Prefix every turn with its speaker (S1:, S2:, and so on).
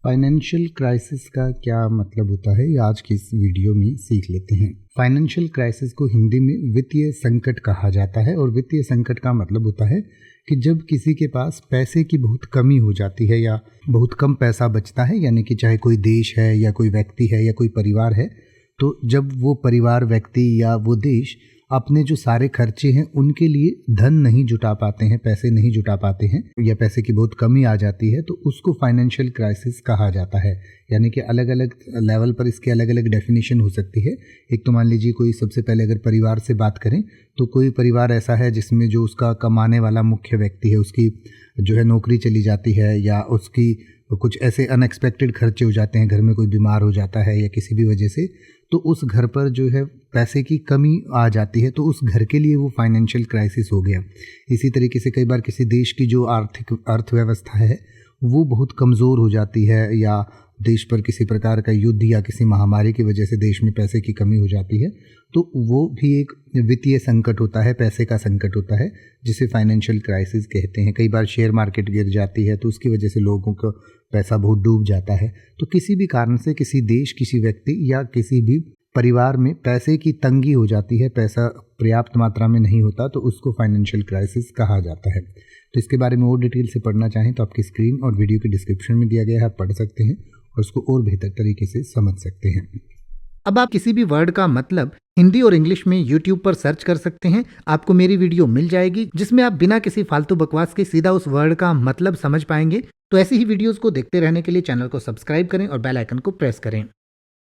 S1: Financial crisis का क्या मतलब होता है, ये आज की इस वीडियो में सीख लेते हैं। फाइनेंशियल क्राइसिस को हिंदी में वित्तीय संकट कहा जाता है और वित्तीय संकट का मतलब होता है कि जब किसी के पास पैसे की बहुत कमी हो जाती है या बहुत कम पैसा बचता है, यानी कि चाहे कोई देश है या कोई व्यक्ति है या कोई परिवार है, तो जब वो परिवार, व्यक्ति या वो देश अपने जो सारे खर्चे हैं उनके लिए धन नहीं जुटा पाते हैं, पैसे नहीं जुटा पाते हैं या पैसे की बहुत कमी आ जाती है, तो उसको फाइनेंशियल क्राइसिस कहा जाता है। यानी कि अलग अलग लेवल पर इसके अलग अलग डेफिनेशन हो सकती है। एक तो मान लीजिए कोई, सबसे पहले अगर परिवार से बात करें तो कोई परिवार ऐसा है जिसमें जो उसका कमाने वाला मुख्य व्यक्ति है, उसकी जो है नौकरी चली जाती है या उसकी कुछ ऐसे अनएक्सपेक्टेड खर्चे हो जाते हैं, घर में कोई बीमार हो जाता है या किसी भी वजह से, तो उस घर पर जो है पैसे की कमी आ जाती है, तो उस घर के लिए वो फाइनेंशियल क्राइसिस हो गया। इसी तरीके से कई बार किसी देश की जो आर्थिक अर्थव्यवस्था है वो बहुत कमज़ोर हो जाती है या देश पर किसी प्रकार का युद्ध या किसी महामारी की वजह से देश में पैसे की कमी हो जाती है, तो वो भी एक वित्तीय संकट होता है, पैसे का संकट होता है, जिसे फाइनेंशियल क्राइसिस कहते हैं। कई बार शेयर मार्केट गिर जाती है तो उसकी वजह से लोगों का पैसा बहुत डूब जाता है। तो किसी भी कारण से किसी देश, किसी व्यक्ति या किसी भी परिवार में पैसे की तंगी हो जाती है, पैसा पर्याप्त मात्रा में नहीं होता, तो उसको फाइनेंशियल क्राइसिस कहा जाता है। तो इसके बारे में और डिटेल से पढ़ना चाहें तो आपकी स्क्रीन और वीडियो के डिस्क्रिप्शन में दिया गया है, आप पढ़ सकते हैं और उसको और बेहतर तरीके से समझ सकते हैं।
S2: अब आप किसी भी वर्ड का मतलब हिंदी और इंग्लिश में YouTube पर सर्च कर सकते हैं, आपको मेरी वीडियो मिल जाएगी जिसमें आप बिना किसी फालतू बकवास के सीधा उस वर्ड का मतलब समझ पाएंगे। तो ऐसी ही वीडियोस को देखते रहने के लिए चैनल को सब्सक्राइब करें और बेल आइकन को प्रेस करें।